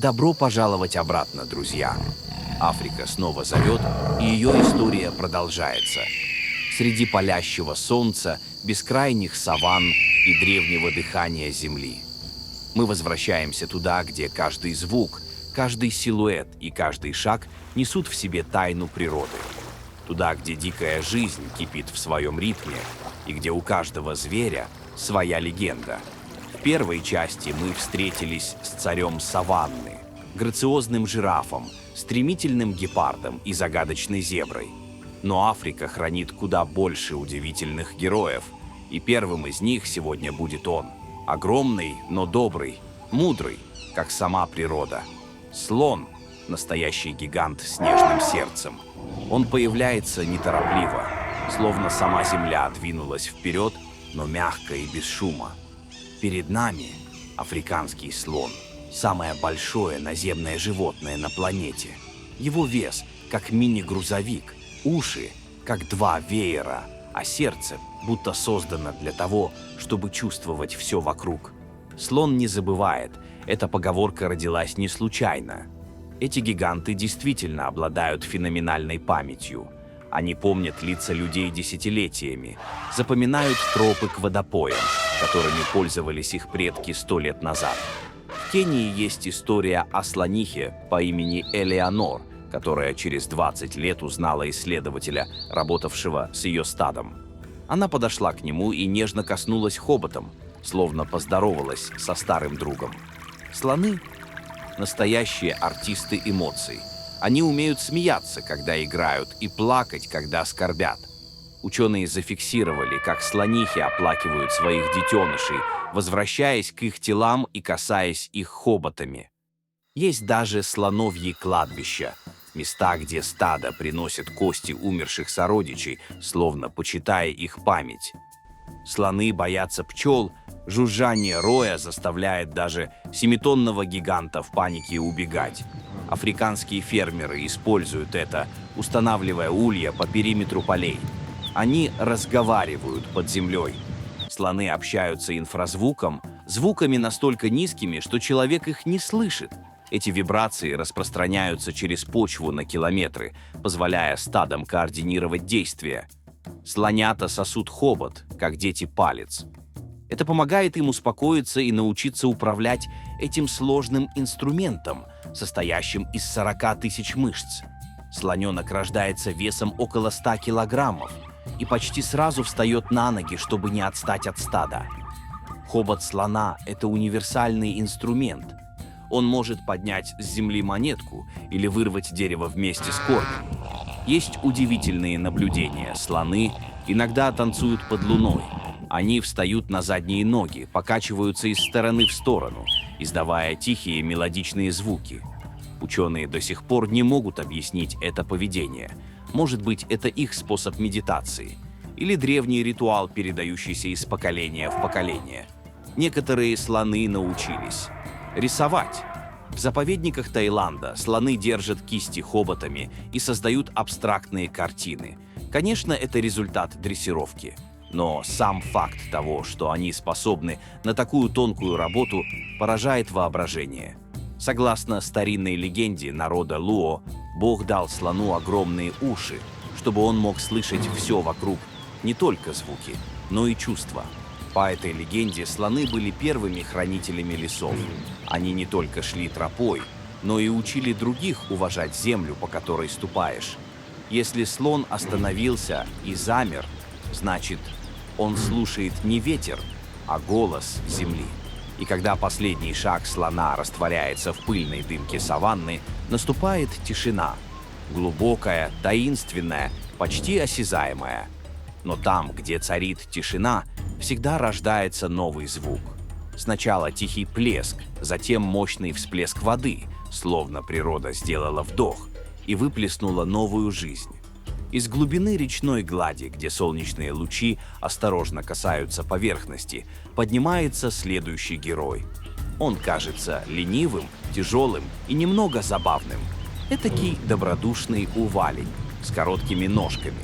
Добро пожаловать обратно, друзья! Африка снова зовет, и ее история продолжается. Среди палящего солнца, бескрайних саванн и древнего дыхания земли. Мы возвращаемся туда, где каждый звук, каждый силуэт и каждый шаг несут в себе тайну природы. Туда, где дикая жизнь кипит в своем ритме, и где у каждого зверя своя легенда. В первой части мы встретились с царем саванны, грациозным жирафом, стремительным гепардом и загадочной зеброй. Но Африка хранит куда больше удивительных героев, и первым из них сегодня будет он. Огромный, но добрый, мудрый, как сама природа. Слон – настоящий гигант с нежным сердцем. Он появляется неторопливо, словно сама земля двинулась вперед, но мягко и без шума. Перед нами африканский слон – самое большое наземное животное на планете. Его вес – как мини-грузовик, уши – как два веера, а сердце будто создано для того, чтобы чувствовать все вокруг. Слон не забывает, эта поговорка родилась не случайно. Эти гиганты действительно обладают феноменальной памятью. Они помнят лица людей десятилетиями, запоминают тропы к водопоям, которыми пользовались их предки 100 лет назад. В Кении есть история о слонихе по имени Элеонор, которая через 20 лет узнала исследователя, работавшего с ее стадом. Она подошла к нему и нежно коснулась хоботом, словно поздоровалась со старым другом. Слоны – настоящие артисты эмоций. Они умеют смеяться, когда играют, и плакать, когда скорбят. Ученые зафиксировали, как слонихи оплакивают своих детенышей, возвращаясь к их телам и касаясь их хоботами. Есть даже слоновьи кладбища, места, где стадо приносит кости умерших сородичей, словно почитая их память. Слоны боятся пчел, жужжание роя заставляет даже 7-тонного гиганта в панике убегать. Африканские фермеры используют это, устанавливая улья по периметру полей. Они разговаривают под землей. Слоны общаются инфразвуком, звуками настолько низкими, что человек их не слышит. Эти вибрации распространяются через почву на километры, позволяя стадам координировать действия. Слонята сосут хобот, как дети палец. Это помогает им успокоиться и научиться управлять этим сложным инструментом, состоящим из 40 тысяч мышц. Слоненок рождается весом около 100 килограммов и почти сразу встает на ноги, чтобы не отстать от стада. Хобот слона – это универсальный инструмент. Он может поднять с земли монетку или вырвать дерево вместе с корнем. Есть удивительные наблюдения. Слоны иногда танцуют под луной. Они встают на задние ноги, покачиваются из стороны в сторону, издавая тихие мелодичные звуки. Ученые до сих пор не могут объяснить это поведение. Может быть, это их способ медитации или древний ритуал, передающийся из поколения в поколение. Некоторые слоны научились рисовать. В заповедниках Таиланда слоны держат кисти хоботами и создают абстрактные картины. Конечно, это результат дрессировки. Но сам факт того, что они способны на такую тонкую работу, поражает воображение. Согласно старинной легенде народа Луо, Бог дал слону огромные уши, чтобы он мог слышать все вокруг, не только звуки, но и чувства. По этой легенде слоны были первыми хранителями лесов. Они не только шли тропой, но и учили других уважать землю, по которой ступаешь. Если слон остановился и замер, значит, он слушает не ветер, а голос земли. И когда последний шаг слона растворяется в пыльной дымке саванны, наступает тишина. Глубокая, таинственная, почти осязаемая. Но там, где царит тишина, всегда рождается новый звук. Сначала тихий плеск, затем мощный всплеск воды, словно природа сделала вдох и выплеснула новую жизнь. Из глубины речной глади, где солнечные лучи осторожно касаются поверхности, поднимается следующий герой. Он кажется ленивым, тяжелым и немного забавным. Этакий добродушный увалень с короткими ножками.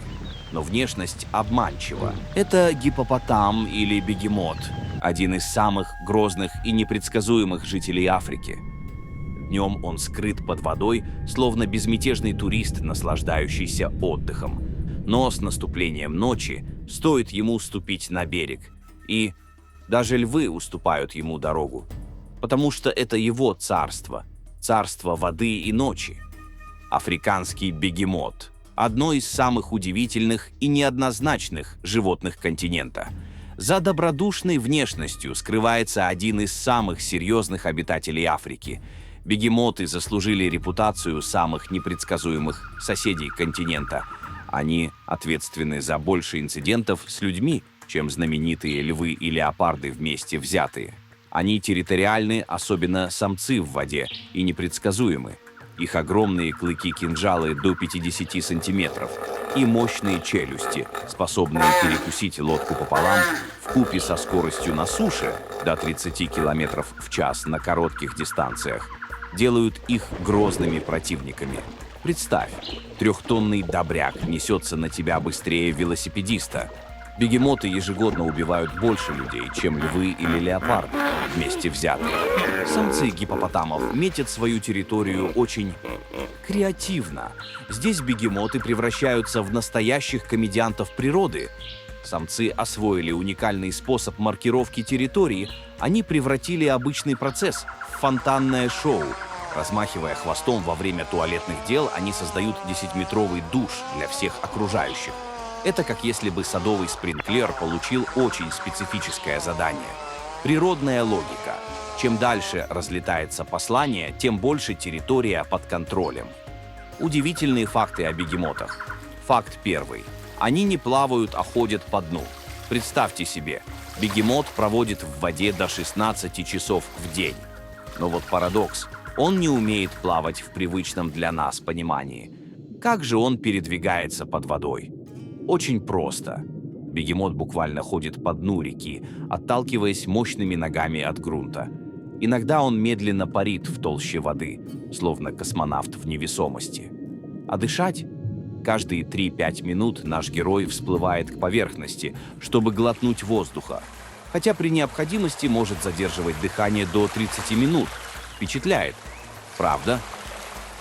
Но внешность обманчива. Это гиппопотам или бегемот, один из самых грозных и непредсказуемых жителей Африки. Днем он скрыт под водой, словно безмятежный турист, наслаждающийся отдыхом. Но с наступлением ночи стоит ему ступить на берег, и даже львы уступают ему дорогу, потому что это его царство, царство воды и ночи. Африканский бегемот – одно из самых удивительных и неоднозначных животных континента. За добродушной внешностью скрывается один из самых серьезных обитателей Африки. Бегемоты заслужили репутацию самых непредсказуемых соседей континента. Они ответственны за больше инцидентов с людьми, чем знаменитые львы и леопарды вместе взятые. Они территориальны, особенно самцы в воде, и непредсказуемы. Их огромные клыки-кинжалы до 50 сантиметров и мощные челюсти, способные перекусить лодку пополам, вкупе со скоростью на суше до 30 км в час на коротких дистанциях, делают их грозными противниками. Представь, трехтонный добряк несется на тебя быстрее велосипедиста. Бегемоты ежегодно убивают больше людей, чем львы или леопарды вместе взятые. Самцы гиппопотамов метят свою территорию очень креативно. Здесь бегемоты превращаются в настоящих комедиантов природы. Самцы освоили уникальный способ маркировки территории. Они превратили обычный процесс в фонтанное шоу. Размахивая хвостом во время туалетных дел, они создают 10-метровый душ для всех окружающих. Это как если бы садовый спринклер получил очень специфическое задание. Природная логика. Чем дальше разлетается послание, тем больше территория под контролем. Удивительные факты о бегемотах. Факт первый. Они не плавают, а ходят по дну. Представьте себе, бегемот проводит в воде до 16 часов в день. Но вот парадокс. Он не умеет плавать в привычном для нас понимании. Как же он передвигается под водой? Очень просто. Бегемот буквально ходит по дну реки, отталкиваясь мощными ногами от грунта. Иногда он медленно парит в толще воды, словно космонавт в невесомости. А дышать? Каждые 3-5 минут наш герой всплывает к поверхности, чтобы глотнуть воздуха. Хотя при необходимости может задерживать дыхание до 30 минут. Впечатляет. Правда?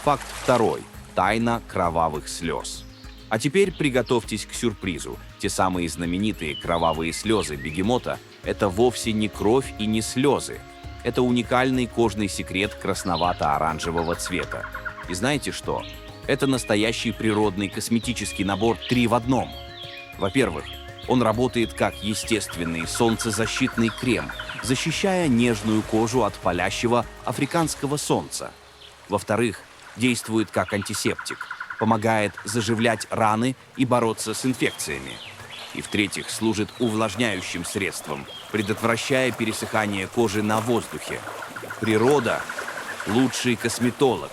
Факт второй. Тайна кровавых слез. А теперь приготовьтесь к сюрпризу. Те самые знаменитые кровавые слезы бегемота – это вовсе не кровь и не слезы. Это уникальный кожный секрет красновато-оранжевого цвета. И знаете что? Это настоящий природный косметический набор 3 в одном. Во-первых, он работает как естественный солнцезащитный крем, защищая нежную кожу от палящего африканского солнца. Во-вторых, действует как антисептик. Помогает заживлять раны и бороться с инфекциями. И в-третьих, служит увлажняющим средством, предотвращая пересыхание кожи на воздухе. Природа – лучший косметолог.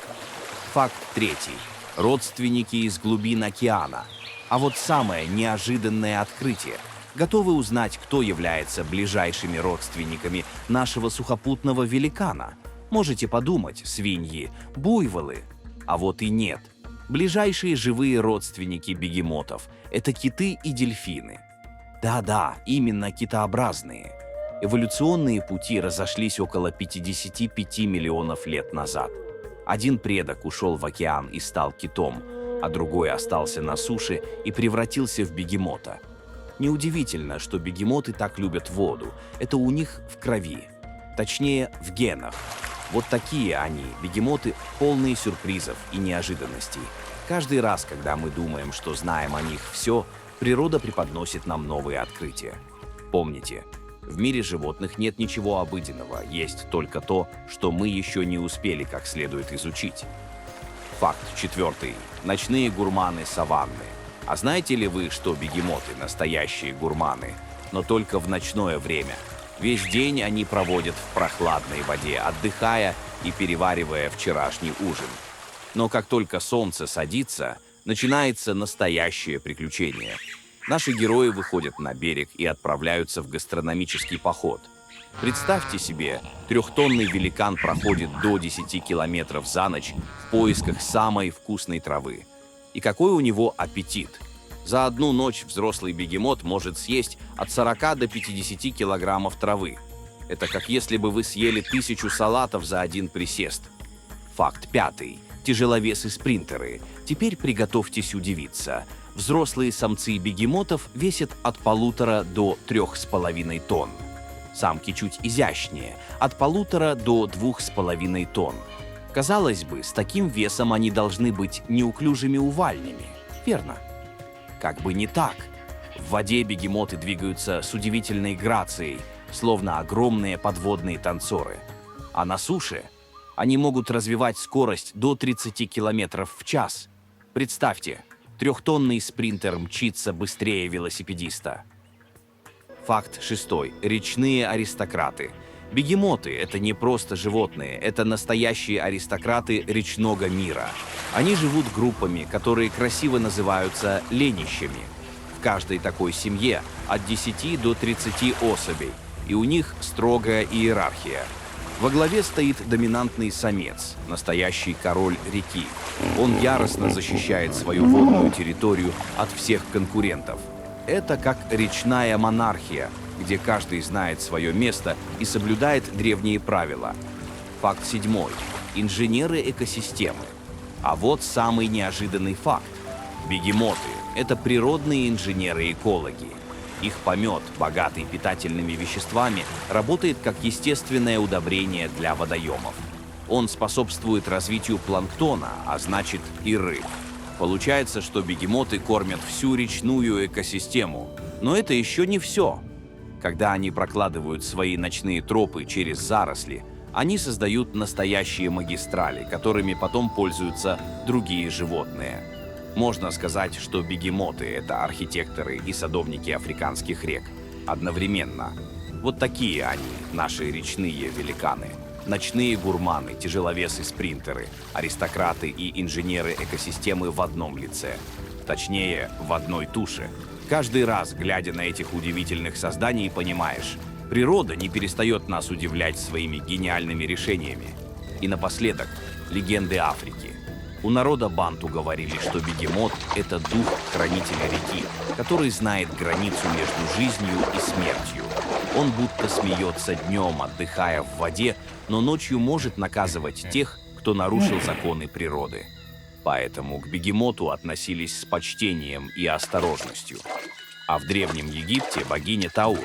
Факт третий. Родственники из глубин океана. А вот самое неожиданное открытие. Готовы узнать, кто является ближайшими родственниками нашего сухопутного великана? Можете подумать, свиньи, буйволы. А вот и нет. Ближайшие живые родственники бегемотов – это киты и дельфины. Да-да, именно китообразные. Эволюционные пути разошлись около 55 миллионов лет назад. Один предок ушел в океан и стал китом, а другой остался на суше и превратился в бегемота. Неудивительно, что бегемоты так любят воду. Это у них в крови. Точнее, в генах. Вот такие они, бегемоты, полные сюрпризов и неожиданностей. Каждый раз, когда мы думаем, что знаем о них все, природа преподносит нам новые открытия. Помните, в мире животных нет ничего обыденного, есть только то, что мы еще не успели как следует изучить. Факт четвертый. Ночные гурманы саванны. А знаете ли вы, что бегемоты – настоящие гурманы, но только в ночное время? Весь день они проводят в прохладной воде, отдыхая и переваривая вчерашний ужин. Но как только солнце садится, начинается настоящее приключение. Наши герои выходят на берег и отправляются в гастрономический поход. Представьте себе, трехтонный великан проходит до 10 километров за ночь в поисках самой вкусной травы. И какой у него аппетит! За одну ночь взрослый бегемот может съесть от 40 до 50 килограммов травы. Это как если бы вы съели 1000 салатов за один присест. Факт пятый. Тяжеловесы-спринтеры. Теперь приготовьтесь удивиться. Взрослые самцы бегемотов весят от 1,5 до 3,5 тонн. Самки чуть изящнее, от 1,5 до 2,5 тонн. Казалось бы, с таким весом они должны быть неуклюжими увальнями, верно? Как бы не так. В воде бегемоты двигаются с удивительной грацией, словно огромные подводные танцоры. А на суше они могут развивать скорость до 30 км в час. Представьте, 3-тонный спринтер мчится быстрее велосипедиста. Факт шестой. Речные аристократы. Бегемоты – это не просто животные, это настоящие аристократы речного мира. Они живут группами, которые красиво называются ленищами. В каждой такой семье от 10 до 30 особей, и у них строгая иерархия. Во главе стоит доминантный самец, настоящий король реки. Он яростно защищает свою водную территорию от всех конкурентов. Это как речная монархия, где каждый знает свое место и соблюдает древние правила. Факт седьмой. Инженеры экосистемы. А вот самый неожиданный факт. Бегемоты – это природные инженеры-экологи. Их помет, богатый питательными веществами, работает как естественное удобрение для водоемов. Он способствует развитию планктона, а значит и рыб. Получается, что бегемоты кормят всю речную экосистему. Но это еще не все. Когда они прокладывают свои ночные тропы через заросли, они создают настоящие магистрали, которыми потом пользуются другие животные. Можно сказать, что бегемоты – это архитекторы и садовники африканских рек. Одновременно. Вот такие они, наши речные великаны. Ночные гурманы, тяжеловесы-спринтеры, аристократы и инженеры экосистемы в одном лице. Точнее, в одной туше. Каждый раз, глядя на этих удивительных созданий, понимаешь, природа не перестает нас удивлять своими гениальными решениями. И напоследок, легенды Африки. У народа банту говорили, что бегемот – это дух хранителя реки, который знает границу между жизнью и смертью. Он будто смеется днем, отдыхая в воде, но ночью может наказывать тех, кто нарушил законы природы. Поэтому к бегемоту относились с почтением и осторожностью. А в Древнем Египте богиня Тау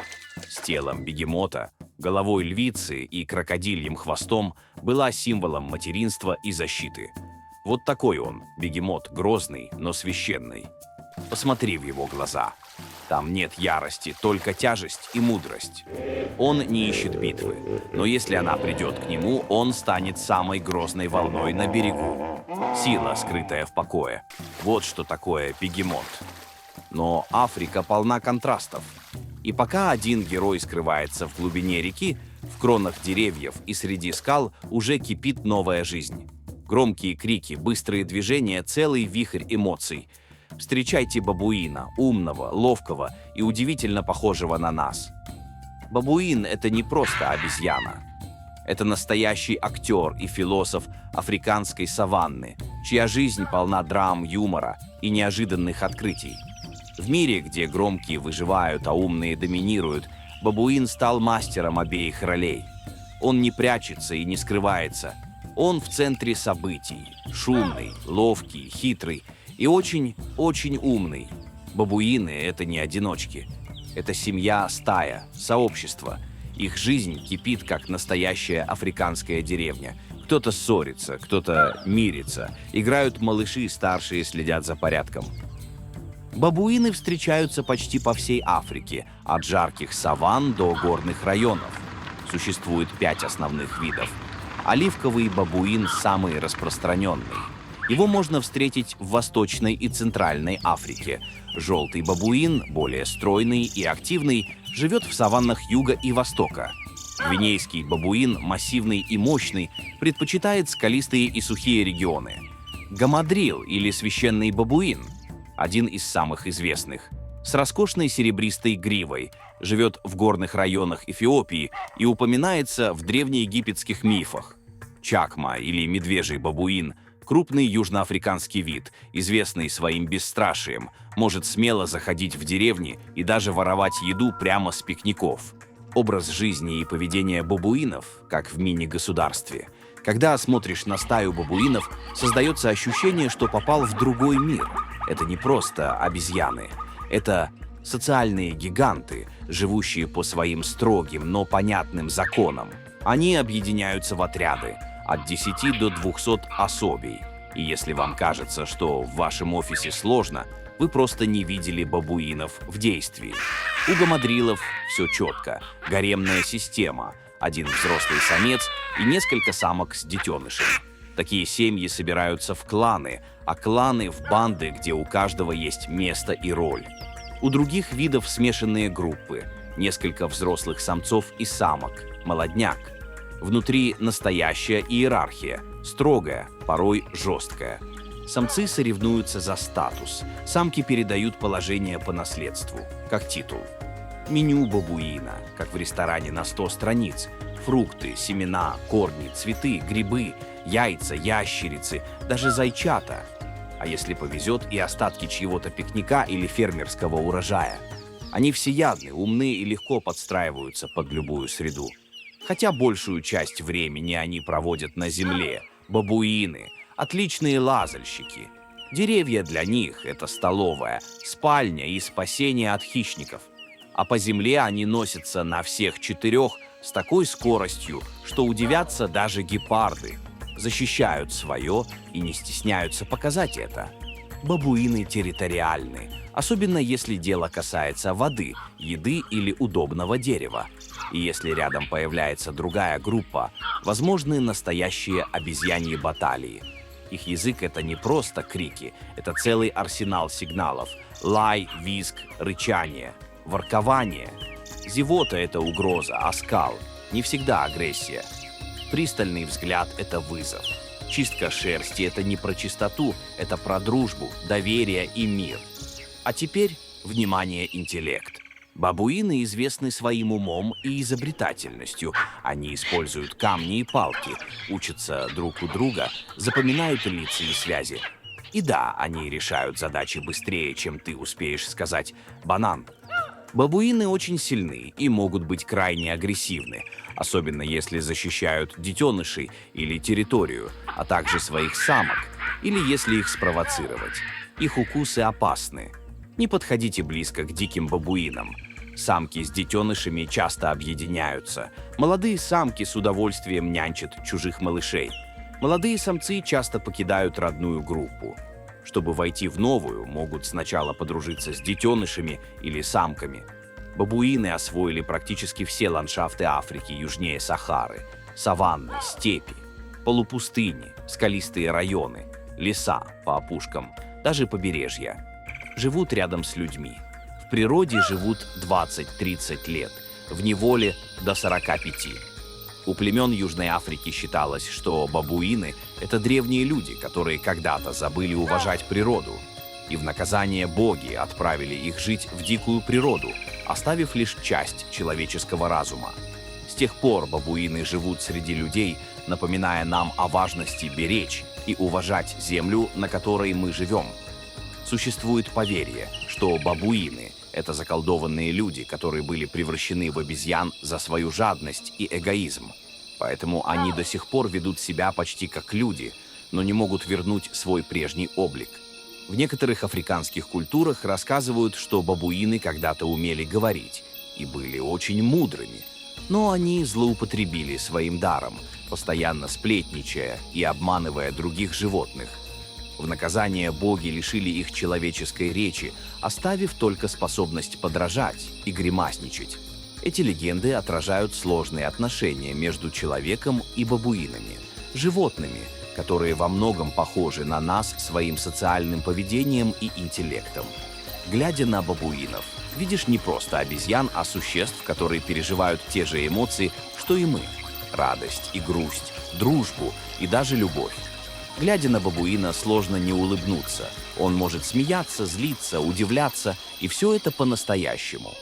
с телом бегемота, головой львицы и крокодильем хвостом была символом материнства и защиты. Вот такой он, бегемот, грозный, но священный. Посмотри в его глаза. Там нет ярости, только тяжесть и мудрость. Он не ищет битвы, но если она придет к нему, он станет самой грозной волной на берегу. Сила, скрытая в покое. Вот что такое бегемот. Но Африка полна контрастов. И пока один герой скрывается в глубине реки, в кронах деревьев и среди скал уже кипит новая жизнь. Громкие крики, быстрые движения, целый вихрь эмоций. Встречайте бабуина, умного, ловкого и удивительно похожего на нас. Бабуин – это не просто обезьяна. Это настоящий актер и философ африканской саванны, чья жизнь полна драм, юмора и неожиданных открытий. В мире, где громкие выживают, а умные доминируют, бабуин стал мастером обеих ролей. Он не прячется и не скрывается. Он в центре событий, шумный, ловкий, хитрый и очень-очень умный. Бабуины – это не одиночки. Это семья, стая, сообщество. Их жизнь кипит, как настоящая африканская деревня. Кто-то ссорится, кто-то мирится. Играют малыши, старшие следят за порядком. Бабуины встречаются почти по всей Африке, от жарких саванн до горных районов. Существует 5 основных видов. Оливковый бабуин самый распространенный. Его можно встретить в Восточной и Центральной Африке. Желтый бабуин, более стройный и активный, живет в саваннах Юга и Востока. Гвинейский бабуин, массивный и мощный, предпочитает скалистые и сухие регионы. Гамадрил или священный бабуин – один из самых известных. С роскошной серебристой гривой, живет в горных районах Эфиопии и упоминается в древнеегипетских мифах. Чакма или медвежий бабуин – крупный южноафриканский вид, известный своим бесстрашием, может смело заходить в деревни и даже воровать еду прямо с пикников. Образ жизни и поведение бабуинов, как в мини-государстве, Когда смотришь на стаю бабуинов, создается ощущение, что попал в другой мир. Это не просто обезьяны. Это социальные гиганты, живущие по своим строгим, но понятным законам. Они объединяются в отряды от 10 до 200 особей. И если вам кажется, что в вашем офисе сложно, вы просто не видели бабуинов в действии. У гамадрилов все четко. Гаремная система. Один взрослый самец и несколько самок с детенышами. Такие семьи собираются в кланы, а кланы в банды, где у каждого есть место и роль. У других видов смешанные группы. Несколько взрослых самцов и самок. Молодняк. Внутри настоящая иерархия. Строгая, порой жесткая. Самцы соревнуются за статус. Самки передают положение по наследству, как титул. Меню бабуина, как в ресторане на 100 страниц. Фрукты, семена, корни, цветы, грибы, яйца, ящерицы, даже зайчата. А если повезет, и остатки чьего-то пикника или фермерского урожая. Они всеядны, умны и легко подстраиваются под любую среду. Хотя большую часть времени они проводят на земле. Бабуины – отличные лазальщики. Деревья для них – это столовая, спальня и спасение от хищников. А по земле они носятся на всех 4 с такой скоростью, что удивятся даже гепарды. Защищают свое и не стесняются показать это. Бабуины территориальны, особенно если дело касается воды, еды или удобного дерева. И если рядом появляется другая группа, возможны настоящие обезьяньи баталии. Их язык — это не просто крики, это целый арсенал сигналов. Лай, визг, рычание, воркование. Зевота — это угроза, оскал, не всегда агрессия. Пристальный взгляд — это вызов. Чистка шерсти — это не про чистоту, это про дружбу, доверие и мир. А теперь, внимание, интеллект. Бабуины известны своим умом и изобретательностью. Они используют камни и палки, учатся друг у друга, запоминают лица и связи. И да, они решают задачи быстрее, чем ты успеешь сказать «банан». Бабуины очень сильны и могут быть крайне агрессивны, особенно если защищают детенышей или территорию, а также своих самок, или если их спровоцировать. Их укусы опасны. Не подходите близко к диким бабуинам. Самки с детенышами часто объединяются. Молодые самки с удовольствием нянчат чужих малышей. Молодые самцы часто покидают родную группу. Чтобы войти в новую, могут сначала подружиться с детенышами или самками. Бабуины освоили практически все ландшафты Африки южнее Сахары. Саванны, степи, полупустыни, скалистые районы, леса по опушкам, даже побережья. Живут рядом с людьми. В природе живут 20-30 лет, в неволе до 45. У племен Южной Африки считалось, что бабуины – это древние люди, которые когда-то забыли уважать природу. И в наказание боги отправили их жить в дикую природу, оставив лишь часть человеческого разума. С тех пор бабуины живут среди людей, напоминая нам о важности беречь и уважать землю, на которой мы живем. Существует поверье, что бабуины – это заколдованные люди, которые были превращены в обезьян за свою жадность и эгоизм. Поэтому они до сих пор ведут себя почти как люди, но не могут вернуть свой прежний облик. В некоторых африканских культурах рассказывают, что бабуины когда-то умели говорить и были очень мудрыми, но они злоупотребили своим даром, постоянно сплетничая и обманывая других животных. В наказание боги лишили их человеческой речи, оставив только способность подражать и гримасничать. Эти легенды отражают сложные отношения между человеком и бабуинами, животными, которые во многом похожи на нас своим социальным поведением и интеллектом. Глядя на бабуинов, видишь не просто обезьян, а существ, которые переживают те же эмоции, что и мы. Радость и грусть, дружбу и даже любовь. Глядя на бабуина, сложно не улыбнуться. Он может смеяться, злиться, удивляться, и все это по-настоящему.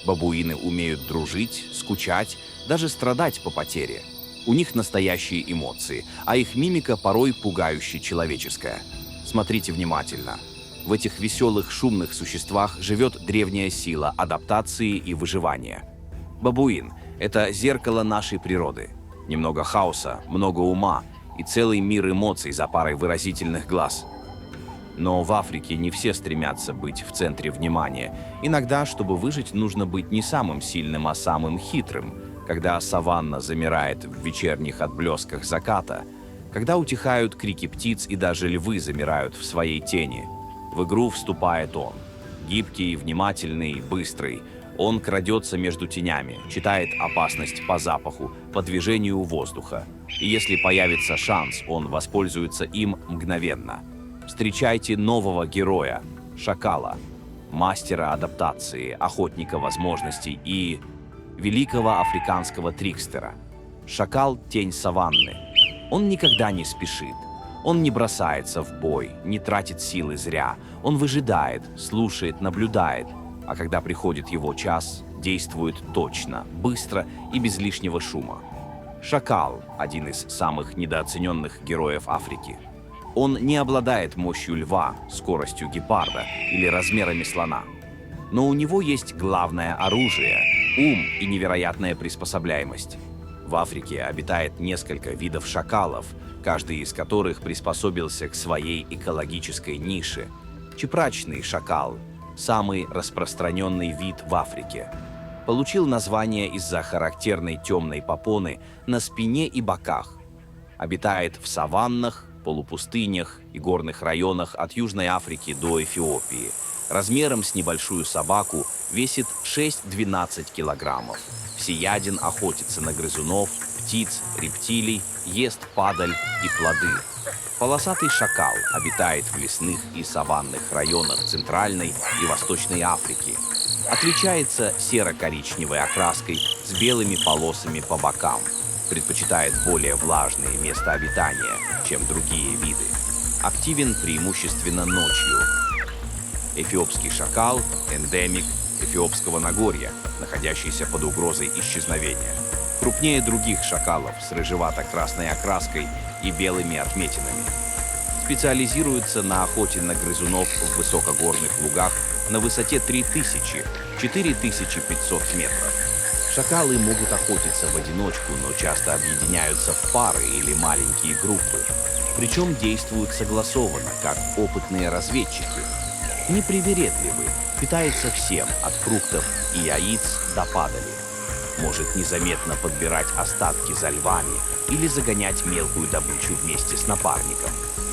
Бабуины умеют дружить, скучать, даже страдать по потере. У них настоящие эмоции, а их мимика порой пугающе человеческая. Смотрите внимательно. В этих веселых, шумных существах живет древняя сила адаптации и выживания. Бабуин – это зеркало нашей природы. Немного хаоса, много ума и целый мир эмоций за парой выразительных глаз. Но в Африке не все стремятся быть в центре внимания. Иногда, чтобы выжить, нужно быть не самым сильным, а самым хитрым. Когда саванна замирает в вечерних отблесках заката, когда утихают крики птиц и даже львы замирают в своей тени, в игру вступает он. Гибкий, внимательный, быстрый. Он крадется между тенями, читает опасность по запаху, по движению воздуха. И если появится шанс, он воспользуется им мгновенно. Встречайте нового героя – Шакала, мастера адаптации, охотника возможностей и великого африканского трикстера. Шакал – тень саванны. Он никогда не спешит. Он не бросается в бой, не тратит силы зря. Он выжидает, слушает, наблюдает. А когда приходит его час, действует точно, быстро и без лишнего шума. Шакал – один из самых недооцененных героев Африки. Он не обладает мощью льва, скоростью гепарда или размерами слона. Но у него есть главное оружие – ум и невероятная приспособляемость. В Африке обитает несколько видов шакалов, каждый из которых приспособился к своей экологической нише. Чепрачный шакал – самый распространенный вид в Африке. Получил название из-за характерной темной попоны на спине и боках. Обитает в саваннах, полупустынях и горных районах от Южной Африки до Эфиопии. Размером с небольшую собаку, весит 6-12 килограммов. Всеяден, охотится на грызунов, птиц, рептилий, ест падаль и плоды. Полосатый шакал обитает в лесных и саванных районах Центральной и Восточной Африки. Отличается серо-коричневой окраской с белыми полосами по бокам. Предпочитает более влажные места обитания, чем другие виды. Активен преимущественно ночью. Эфиопский шакал – эндемик Эфиопского Нагорья, находящийся под угрозой исчезновения. Крупнее других шакалов с рыжевато-красной окраской и белыми отметинами. Специализируется на охоте на грызунов в высокогорных лугах на высоте 3000–4500 метров. Шакалы могут охотиться в одиночку, но часто объединяются в пары или маленькие группы. Причем действуют согласованно, как опытные разведчики. Непривередливы, питается всем, от фруктов и яиц до падали. Может незаметно подбирать остатки за львами или загонять мелкую добычу вместе с напарником.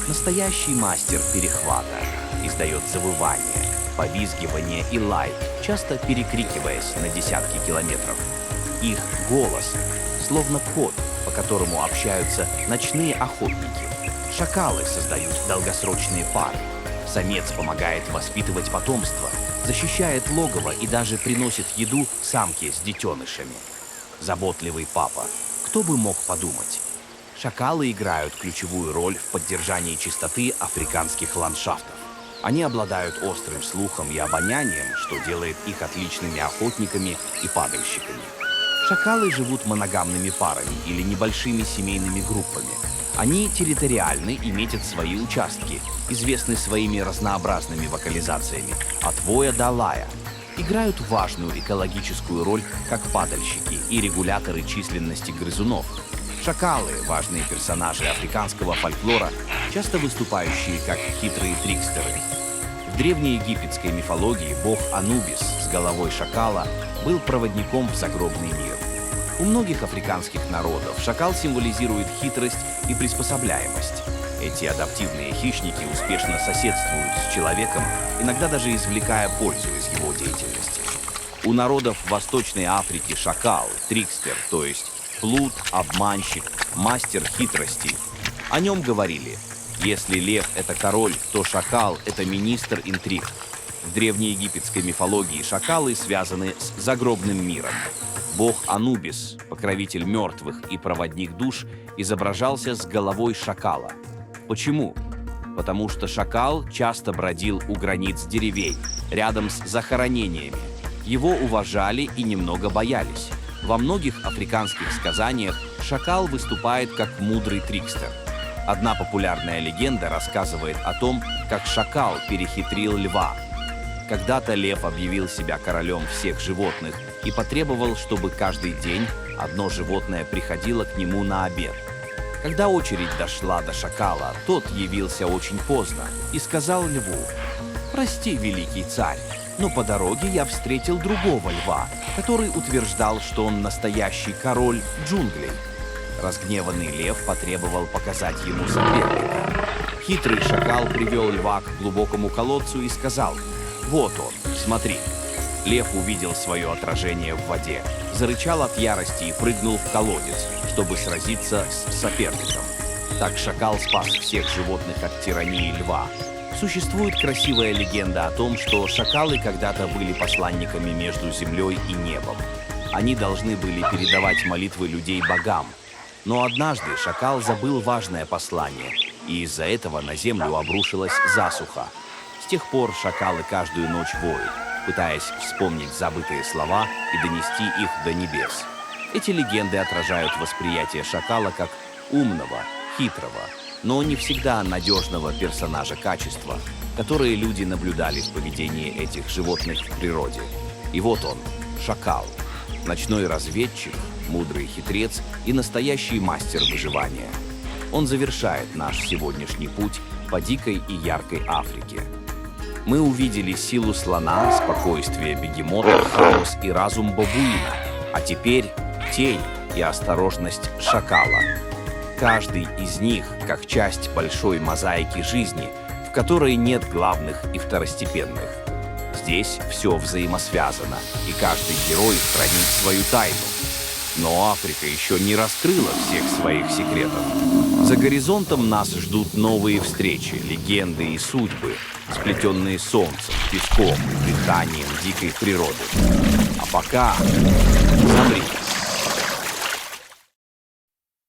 Настоящий мастер перехвата, издает завывание, повизгивание и лай, часто перекрикиваясь на десятки километров. Их голос словно код, по которому общаются ночные охотники. Шакалы создают долгосрочные пары. Самец помогает воспитывать потомство, защищает логово и даже приносит еду самке с детенышами. Заботливый папа. Кто бы мог подумать? Шакалы играют ключевую роль в поддержании чистоты африканских ландшафтов. Они обладают острым слухом и обонянием, что делает их отличными охотниками и падальщиками. Шакалы живут моногамными парами или небольшими семейными группами. Они территориальны и метят свои участки, известны своими разнообразными вокализациями, от воя до лая. Играют важную экологическую роль как падальщики и регуляторы численности грызунов. Шакалы – важные персонажи африканского фольклора, часто выступающие как хитрые трикстеры. В древнеегипетской мифологии бог Анубис с головой шакала был проводником в загробный мир. У многих африканских народов шакал символизирует хитрость и приспособляемость. Эти адаптивные хищники успешно соседствуют с человеком, иногда даже извлекая пользу из его деятельности. У народов Восточной Африки шакал – трикстер, то есть плут, обманщик, мастер хитростей. О нем говорили: если лев – это король, то шакал – это министр интриг. В древнеегипетской мифологии шакалы связаны с загробным миром. Бог Анубис, покровитель мертвых и проводник душ, изображался с головой шакала. Почему? Потому что шакал часто бродил у границ деревень, рядом с захоронениями. Его уважали и немного боялись. Во многих африканских сказаниях шакал выступает как мудрый трикстер. Одна популярная легенда рассказывает о том, как шакал перехитрил льва. Когда-то лев объявил себя королем всех животных и потребовал, чтобы каждый день одно животное приходило к нему на обед. Когда очередь дошла до шакала, тот явился очень поздно и сказал льву: «Прости, великий царь, но по дороге я встретил другого льва, который утверждал, что он настоящий король джунглей». Разгневанный лев потребовал показать ему соперника. Хитрый шакал привел льва к глубокому колодцу и сказал: «Вот он, смотри». Лев увидел свое отражение в воде, зарычал от ярости и прыгнул в колодец, чтобы сразиться с соперником. Так шакал спас всех животных от тирании льва. Существует красивая легенда о том, что шакалы когда-то были посланниками между землей и небом. Они должны были передавать молитвы людей богам. Но однажды шакал забыл важное послание, и из-за этого на землю обрушилась засуха. С тех пор шакалы каждую ночь воют, пытаясь вспомнить забытые слова и донести их до небес. Эти легенды отражают восприятие шакала как умного, хитрого, но не всегда надежного персонажа качества, которые люди наблюдали в поведении этих животных в природе. И вот он, шакал, ночной разведчик, мудрый хитрец и настоящий мастер выживания. Он завершает наш сегодняшний путь по дикой и яркой Африке. Мы увидели силу слона, спокойствие бегемота, хаос и разум бабуина, а теперь тень и осторожность шакала. Каждый из них как часть большой мозаики жизни, в которой нет главных и второстепенных. Здесь все взаимосвязано, и каждый герой хранит свою тайну. Но Африка еще не раскрыла всех своих секретов. За горизонтом нас ждут новые встречи, легенды и судьбы, сплетенные солнцем, песком, дыханием дикой природы. А пока замри.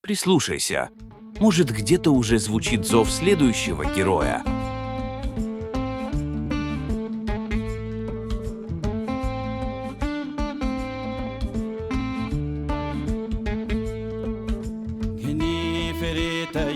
Прислушайся. Может, где-то уже звучит зов следующего героя. Ferita